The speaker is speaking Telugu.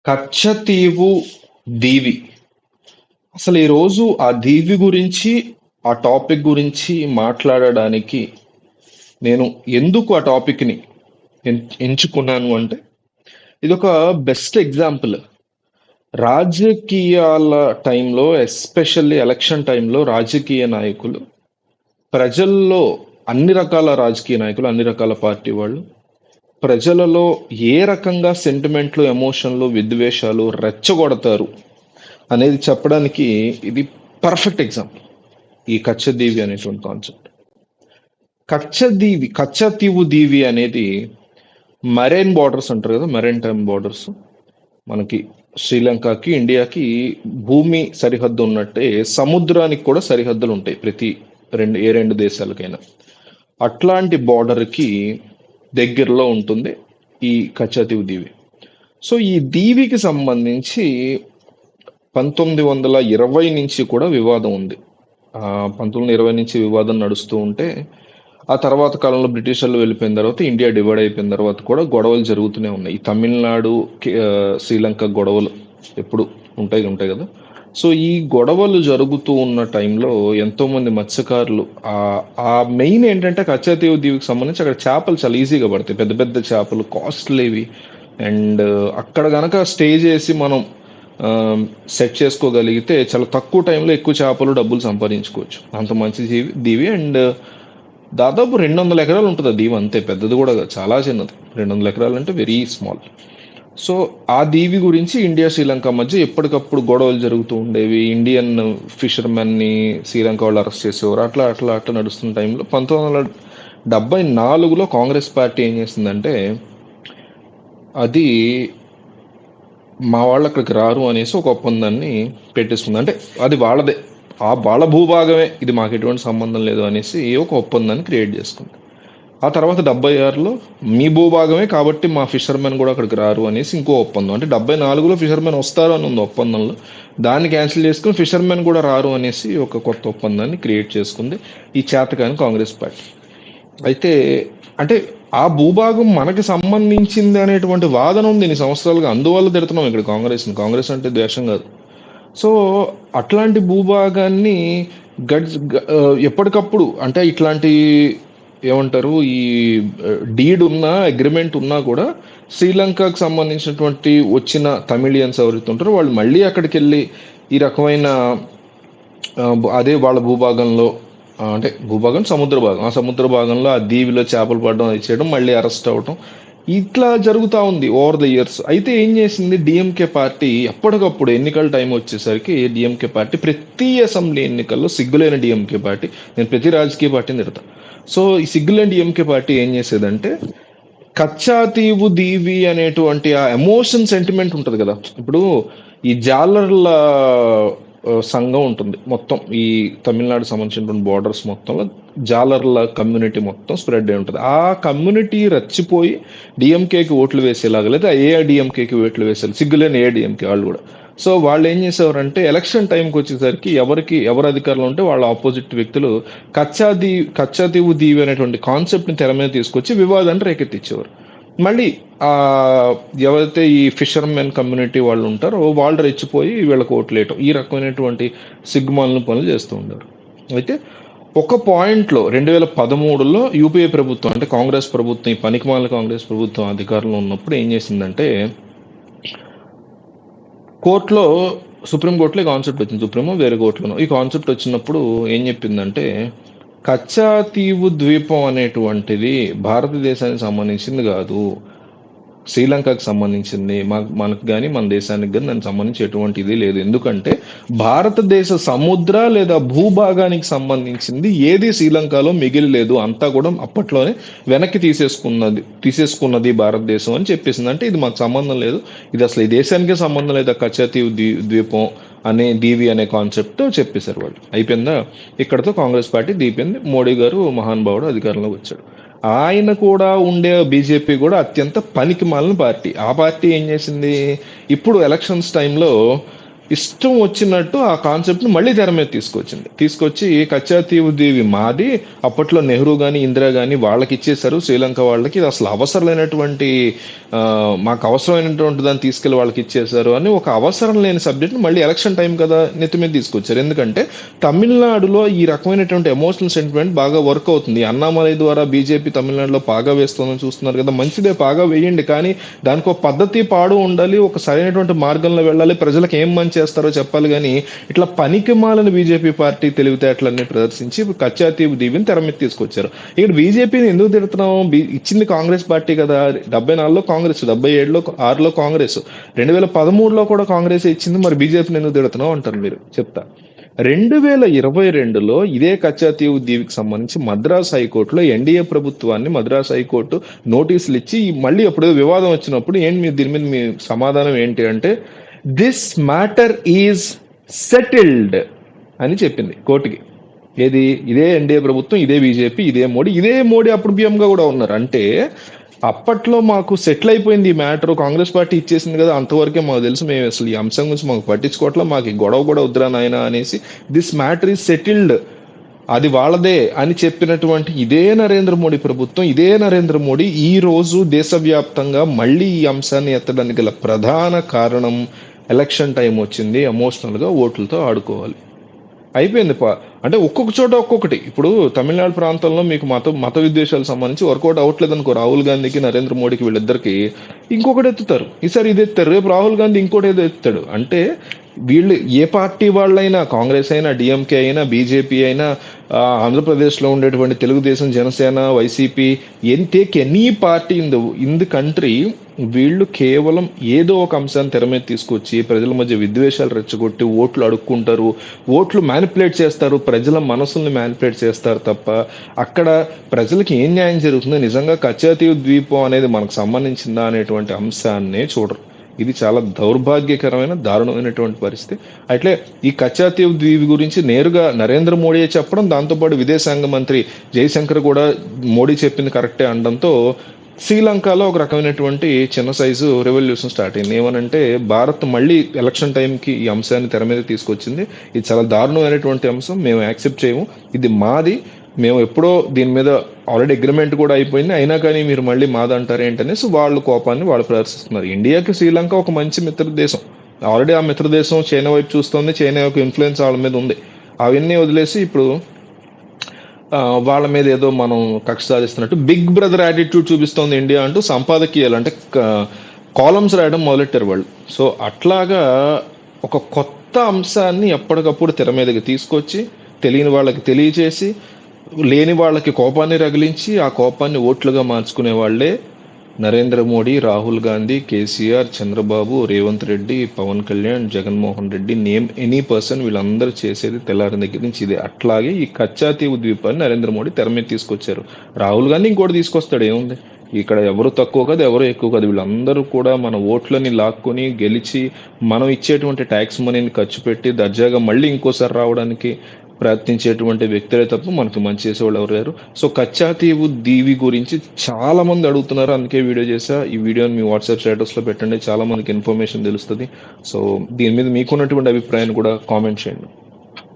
కచ్చతీవు దీవి. అసలు ఈరోజు ఆ దీవి గురించి, ఆ టాపిక్ గురించి మాట్లాడడానికి నేను ఎందుకు ఆ టాపిక్ని ఎంచుకున్నాను అంటే, ఇదొక బెస్ట్ ఎగ్జాంపుల్. రాజకీయాల టైంలో, ఎస్పెషల్లీ ఎలక్షన్ టైంలో రాజకీయ నాయకులు ప్రజల్లో, అన్ని రకాల రాజకీయ నాయకులు, అన్ని రకాల పార్టీ వాళ్ళు ప్రజలలో ఏ రకంగా సెంటిమెంట్లు, ఎమోషన్లు, విద్వేషాలు రెచ్చగొడతారు అనేది చెప్పడానికి ఇది పర్ఫెక్ట్ ఎగ్జాంపుల్. ఈ కచ్చదీవి అనేటువంటి కాన్సెప్ట్. కచ్చతీవు దీవి అనేది మరైన్ బార్డర్స్ అంటారు కదా, మెరైన్ టైమ్ బార్డర్స్. మనకి శ్రీలంకకి, ఇండియాకి భూమి సరిహద్దు ఉన్నట్టే సముద్రానికి కూడా సరిహద్దులు ఉంటాయి ప్రతి రెండు దేశాలకైనా. అట్లాంటి బార్డర్కి దగ్గరలో ఉంటుంది ఈ కచ్చతీవు దీవి. సో ఈ దీవికి సంబంధించి 1920 నుంచి కూడా వివాదం ఉంది. 1920 నుంచి వివాదం నడుస్తూ ఉంటే, ఆ తర్వాత కాలంలో బ్రిటిష్ వాళ్ళు వెళ్ళిపోయిన తర్వాత, ఇండియా డివైడ్ అయిపోయిన తర్వాత కూడా గొడవలు జరుగుతూనే ఉన్నాయి. ఈ తమిళనాడు, శ్రీలంక గొడవలు ఎప్పుడు ఉంటాయి కదా. సో ఈ గొడవలు జరుగుతూ ఉన్న టైంలో ఎంతో మంది మత్స్యకారులు, ఆ మెయిన్ ఏంటంటే కచ్చతీవు దీవికి సంబంధించి అక్కడ చేపలు చాలా ఈజీగా పడతాయి, పెద్ద పెద్ద చేపలు, కాస్ట్లీవి. అండ్ అక్కడ గనక స్టే చేసి మనం సెట్ చేసుకోగలిగితే చాలా తక్కువ టైంలో ఎక్కువ చేపలు, డబ్బులు సంపాదించుకోవచ్చు. అంత మంచి దీవి. అండ్ దాదాపు 200 ఎకరాలు ఉంటుంది ఆ దీవి, అంతే, పెద్దది కూడా చాలా చిన్నది. 200 ఎకరాలు అంటే వెరీ స్మాల్. సో ఆ దీవి గురించి ఇండియా, శ్రీలంక మధ్య ఎప్పటికప్పుడు గొడవలు జరుగుతూ ఉండేవి. ఇండియన్ ఫిషర్మెన్ని శ్రీలంక వాళ్ళు అరెస్ట్ చేసేవారు. అట్లా అట్లా అట్లా నడుస్తున్న టైంలో 1974లో కాంగ్రెస్ పార్టీ ఏం చేసిందంటే, అది మా వాళ్ళు అక్కడికి రారు అనేసి ఒక ఒప్పందాన్ని పెట్టేసుకుంది. అంటే అది వాళ్ళదే, వాళ్ళ భూభాగమే, ఇది మాకు ఎటువంటి సంబంధం లేదు అనేసి ఒక ఒప్పందాన్ని క్రియేట్ చేసుకుంది. ఆ తర్వాత 76లో మీ భూభాగమే కాబట్టి మా ఫిషర్మెన్ కూడా అక్కడికి రారు అనేసి ఇంకో ఒప్పందం. అంటే 74లో ఫిషర్మెన్ వస్తారు అని ఉంది ఒప్పందంలో. దాన్ని క్యాన్సిల్ చేసుకుని ఫిషర్మెన్ కూడా రారు అనేసి ఒక కొత్త ఒప్పందాన్ని క్రియేట్ చేసుకుంది ఈ చేతకాని కాంగ్రెస్ పార్టీ. అయితే అంటే ఆ భూభాగం మనకి సంబంధించింది అనేటువంటి వాదన ఉంది ఇన్ని సంవత్సరాలుగా. అందువల్ల తిడుతున్నాం ఇక్కడ కాంగ్రెస్ అంటే ద్వేషం కాదు. సో అట్లాంటి భూభాగాన్ని ఎప్పటికప్పుడు, అంటే ఇట్లాంటి ఏమంటారు, ఈ డీడ్ ఉన్నా, అగ్రిమెంట్ ఉన్నా కూడా శ్రీలంకకు సంబంధించినటువంటి వచ్చిన తమిళియన్స్ ఎవరైతే ఉంటారో వాళ్ళు మళ్ళీ అక్కడికి వెళ్ళి ఈ రకమైన అదే వాళ్ళ భూభాగంలో, అంటే భూభాగం సముద్ర భాగం, ఆ సముద్ర భాగంలో ఆ దీవిలో చేపలు పడడం, అది చేయడం, మళ్ళీ అరెస్ట్ అవ్వటం, ఇట్లా జరుగుతూ ఉంది ఓవర్ ద ఇయర్స్. అయితే ఏం చేసింది డిఎంకే పార్టీ, ఎప్పటికప్పుడు ఎన్నికల టైం వచ్చేసరికి డిఎంకే పార్టీ ప్రతి అసెంబ్లీ ఎన్నికల్లో, సిగ్గులేని డిఎంకే పార్టీ, నేను ప్రతి రాజకీయ పార్టీని తిడతా. సో ఈ సిగ్గులేని డిఎంకే పార్టీ ఏం చేసేదంటే, కచ్చాతీవు దీవి అనేటువంటి ఆ ఎమోషన్ సెంటిమెంట్ ఉంటుంది కదా. ఇప్పుడు ఈ జాలర్ల సంఘం ఉంటుంది మొత్తం, ఈ తమిళనాడు సంబంధించినటువంటి బార్డర్స్ మొత్తంలో జాలర్ల కమ్యూనిటీ మొత్తం స్ప్రెడ్ అయి ఉంటుంది. ఆ కమ్యూనిటీ రెచ్చిపోయి డిఎంకేకి ఓట్లు వేసేలాగా, లేదా ఏఐడిఎంకేకి ఓట్లు వేసేది, సిగ్గులేని ఏఐడిఎంకే వాళ్ళు కూడా. సో వాళ్ళు ఏం చేసేవారంటే, ఎలక్షన్ టైంకి వచ్చేసరికి ఎవరు అధికారంలో ఉంటే వాళ్ళ ఆపోజిట్ వ్యక్తులు కచ్చాతీవు దీవి అనేటువంటి కాన్సెప్ట్ని తెర మీద తీసుకొచ్చి వివాదాన్ని రేకెత్తించేవారు. మళ్ళీ ఎవరైతే ఈ ఫిషర్మెన్ కమ్యూనిటీ వాళ్ళు ఉంటారో వాళ్ళు రెచ్చిపోయి వీళ్ళకి ఓట్లేయటం, ఈ రకమైనటువంటి సిగ్గుమాలిన పనులు చేస్తూ ఉండేవారు. అయితే ఒక పాయింట్లో 2013లో యూపీఏ ప్రభుత్వం, అంటే కాంగ్రెస్ ప్రభుత్వం, ఈ పనికిమాలిన కాంగ్రెస్ ప్రభుత్వం అధికారంలో ఉన్నప్పుడు ఏం చేసిందంటే, కోర్టులో, సుప్రీంకోర్టులో ఈ కాన్సెప్ట్ వచ్చింది, సుప్రీమో వేరే కోర్టులోనో ఈ కాన్సెప్ట్ వచ్చినప్పుడు ఏం చెప్పిందంటే, కచ్చాతీవు ద్వీపం అనేటువంటిది భారతదేశానికి సంబంధించింది కాదు, శ్రీలంకకు సంబంధించింది. మనకు కానీ మన దేశానికి కానీ దానికి సంబంధించి ఎటువంటి ఇది లేదు. ఎందుకంటే భారతదేశ సముద్ర లేదా భూభాగానికి సంబంధించింది ఏది శ్రీలంకలో మిగిలి లేదు, అంతా కూడా అప్పట్లోనే వెనక్కి తీసేసుకున్నది భారతదేశం అని చెప్పేసింది. అంటే ఇది మాకు సంబంధం లేదు, ఇది అసలు ఈ దేశానికే సంబంధం లేదు, కచ్చాతీవు ద్వీపం అనే దీవి అనే కాన్సెప్ట్ చెప్పేశారు వాళ్ళు. అయిపోయిందా, ఇక్కడతో కాంగ్రెస్ పార్టీ దీపింది. మోడీ గారు మహానుభావుడు అధికారంలోకి వచ్చాడు. ఆయన కూడా ఉండే బీజేపీ కూడా అత్యంత పనికి మాలిన పార్టీ. ఆ పార్టీ ఏం చేసింది, ఇప్పుడు ఎలక్షన్స్ టైంలో ఇష్టం వచ్చినట్టు ఆ కాన్సెప్ట్ని మళ్ళీ తెర మీద తీసుకొచ్చి కచ్చాతీవు దీవి మాది, అప్పట్లో నెహ్రూ కానీ ఇందిరా కానీ వాళ్ళకి ఇచ్చేశారు శ్రీలంక వాళ్ళకి, ఇది అసలు అవసరం లేనటువంటి ఆ, మాకు అవసరమైనటువంటి దాన్ని తీసుకెళ్లి వాళ్ళకి ఇచ్చేశారు అని ఒక అవసరం లేని సబ్జెక్ట్ని మళ్ళీ ఎలక్షన్ టైం కదా నెత్తి మీద తీసుకొచ్చారు. ఎందుకంటే తమిళనాడులో ఈ రకమైనటువంటి ఎమోషనల్ సెంటిమెంట్ బాగా వర్క్ అవుతుంది. అన్నామలై ద్వారా బీజేపీ తమిళనాడులో పాగా వేస్తుందని చూస్తున్నారు కదా, మంచిదే, పాగా వేయండి, కానీ దానికి ఒక పద్ధతి పాడు ఉండాలి, ఒక సరైనటువంటి మార్గంలో వెళ్ళాలి, ప్రజలకు ఏం మంచి చేస్తారో చెప్పాలి. కానీ ఇట్లా పనికి మాలని బీజేపీ పార్టీ తెలివితేటలన్నీ ప్రదర్శించి ఇప్పుడు కచ్చాతీవు దీవిని తెర మీద తీసుకొచ్చారు. ఇక్కడ బీజేపీని ఎందుకు తిడుతున్నాం? ఇచ్చింది కాంగ్రెస్ పార్టీ కదా, 74లో కాంగ్రెస్, 77లో 6లో కాంగ్రెస్, 2013లో కూడా కాంగ్రెస్ ఇచ్చింది, మరి బీజేపీని ఎందుకు తిడుతున్నాం అంటారు మీరు. చెప్తా. 2022లో ఇదే కచ్చాతీవు దీవికి సంబంధించి మద్రాస్ హైకోర్టులో ఎన్డీఏ ప్రభుత్వాన్ని మద్రాస్ హైకోర్టు నోటీసులు ఇచ్చి మళ్ళీ అప్పుడు వివాదం వచ్చినప్పుడు ఏంటి మీరు దీని మీద మీ సమాధానం ఏంటి అంటే, దిస్ మ్యాటర్ ఈజ్ సెటిల్డ్ అని చెప్పింది కోర్టుకి. ఏది? ఇదే ఎన్డీఏ ప్రభుత్వం, ఇదే బీజేపీ, ఇదే మోడీ అప్పుడు బియ్యంగా కూడా ఉన్నారు. అంటే అప్పట్లో మాకు సెటిల్ అయిపోయింది ఈ మ్యాటర్, కాంగ్రెస్ పార్టీ ఇచ్చేసింది కదా, అంతవరకే మాకు తెలుసు, మేము అసలు ఈ అంశం గురించి మాకు పట్టించుకోవట్లా, మాకు ఈ గొడవ కూడా వద్దురా నాయనా అనేసి దిస్ మ్యాటర్ ఈజ్ సెటిల్డ్, అది వాళ్ళదే అని చెప్పినటువంటి ఇదే నరేంద్ర మోడీ ప్రభుత్వం, ఇదే నరేంద్ర మోడీ ఈ రోజు దేశవ్యాప్తంగా మళ్ళీ ఈ అంశాన్ని ఎత్తడానికి గల ప్రధాన కారణం ఎలక్షన్ టైం వచ్చింది, ఎమోషనల్గా ఓట్లతో ఆడుకోవాలి, అయిపోయింది. అంటే ఒక్కొక్క చోట ఒక్కొక్కటి. ఇప్పుడు తమిళనాడు ప్రాంతంలో మీకు మత విద్వేషాలకు సంబంధించి వర్కౌట్ అవ్వట్లేదు అనుకో, రాహుల్ గాంధీకి నరేంద్ర మోడీకి వీళ్ళిద్దరికి ఇంకొకటి ఎత్తుతారు, ఈసారి ఇది ఎత్తారు, రేపు రాహుల్ గాంధీ ఇంకోటి ఏదో ఎత్తాడు. అంటే వీళ్ళు ఏ పార్టీ వాళ్ళైనా, కాంగ్రెస్ అయినా, డిఎంకే అయినా, బీజేపీ అయినా, ఆంధ్రప్రదేశ్లో ఉండేటువంటి Telugu Desam, Janasena, YCP, take any party in the country, వీళ్ళు కేవలం ఏదో ఒక అంశాన్ని తెర మీద తీసుకొచ్చి ప్రజల మధ్య విద్వేషాలు రెచ్చగొట్టి ఓట్లు అడుక్కుంటారు, ఓట్లు మ్యానిపులేట్ చేస్తారు, ప్రజల మనసుల్ని మ్యానిపులేట్ చేస్తారు తప్ప అక్కడ ప్రజలకి ఏం న్యాయం జరుగుతుందో, నిజంగా కచ్చాతీవు ద్వీపం అనేది మనకు సంబంధించిందా అనేటువంటి అంశాన్నే చూడరు. ఇది చాలా దౌర్భాగ్యకరమైన, దారుణమైనటువంటి పరిస్థితి. అట్లే ఈ కచ్చాతీవు ద్వీప్ గురించి నేరుగా నరేంద్ర మోడీయే చెప్పడం, దాంతోపాటు విదేశాంగ మంత్రి జయశంకర్ కూడా మోడీ చెప్పింది కరెక్టే అనడంతో శ్రీలంకలో ఒక రకమైనటువంటి చిన్న సైజు రెవల్యూషన్ స్టార్ట్ అయింది. ఏమనంటే భారత్ మళ్ళీ ఎలక్షన్ టైంకి ఈ అంశాన్ని తెర మీద తీసుకొచ్చింది, ఇది చాలా దారుణమైనటువంటి అంశం, మేము యాక్సెప్ట్ చేయము, ఇది మాది, మేము ఎప్పుడో దీని మీద ఆల్రెడీ అగ్రిమెంట్ కూడా అయిపోయింది, అయినా కానీ మీరు మళ్ళీ మాదంటారు ఏంటనేసి వాళ్ళు కోపాన్ని వాళ్ళు ప్రదర్శిస్తున్నారు. ఇండియాకి శ్రీలంక ఒక మంచి మిత్ర దేశం, ఆల్రెడీ ఆ మిత్ర దేశం చైనా వైపు చూస్తుంది, చైనా యొక్క ఇన్ఫ్లుయెన్స్ వాళ్ళ మీద ఉంది, అవన్నీ వదిలేసి ఇప్పుడు వాళ్ళ మీద ఏదో మనం కక్ష సాధిస్తున్నట్టు బిగ్ బ్రదర్ యాటిట్యూడ్ చూపిస్తోంది ఇండియా అంటూ సంపాదకీయాలు అంటే కాలమ్స్ రాయడం మొదలెట్టారు వాళ్ళు. సో అట్లాగా ఒక కొత్త అంశాన్ని ఎప్పటికప్పుడు తెర మీదకి తీసుకొచ్చి తెలియని వాళ్ళకి తెలియచేసి, లేని వాళ్ళకి కోపాన్ని రగిలించి ఆ కోపాన్ని ఓట్లుగా మార్చుకునే వాళ్ళే Narendra Modi, Rahul Gandhi, KCR, Chandrababu, Revanth Reddy, Pawan Kalyan, Jaganmohan Reddy, name any person, వీళ్ళందరూ చేసేది తెల్లారి దగ్గర నుంచి ఇదే. అట్లాగే ఈ కచ్చాతీవు ద్వీపాన్ని నరేంద్ర మోడీ తెర మీద తీసుకొచ్చారు. రాహుల్ గాంధీ ఇంకోటి తీసుకొస్తాడు, ఏముంది, ఇక్కడ ఎవరు తక్కువ కాదు, ఎవరు ఎక్కువ కాదు, వీళ్ళందరూ కూడా మన ఓట్లని లాక్కొని గెలిచి మనం ఇచ్చేటువంటి ట్యాక్స్ మనీని ఖర్చు పెట్టి దర్జాగా మళ్ళీ ఇంకోసారి రావడానికి ప్రయత్నించేటువంటి వ్యక్తులే తప్ప మనకు మంచి చేసేవాళ్ళు ఎవరు లేరు. సో కచ్చాతీవు దీవి గురించి చాలా మంది అడుగుతున్నారు, అందుకే వీడియో చేశా. ఈ వీడియోని మీ వాట్సాప్ స్టేటస్లో పెట్టండి, చాలా మందికి ఇన్ఫర్మేషన్ తెలుస్తుంది. సో దీని మీద మీకున్నటువంటి అభిప్రాయాన్ని కూడా కామెంట్ చేయండి.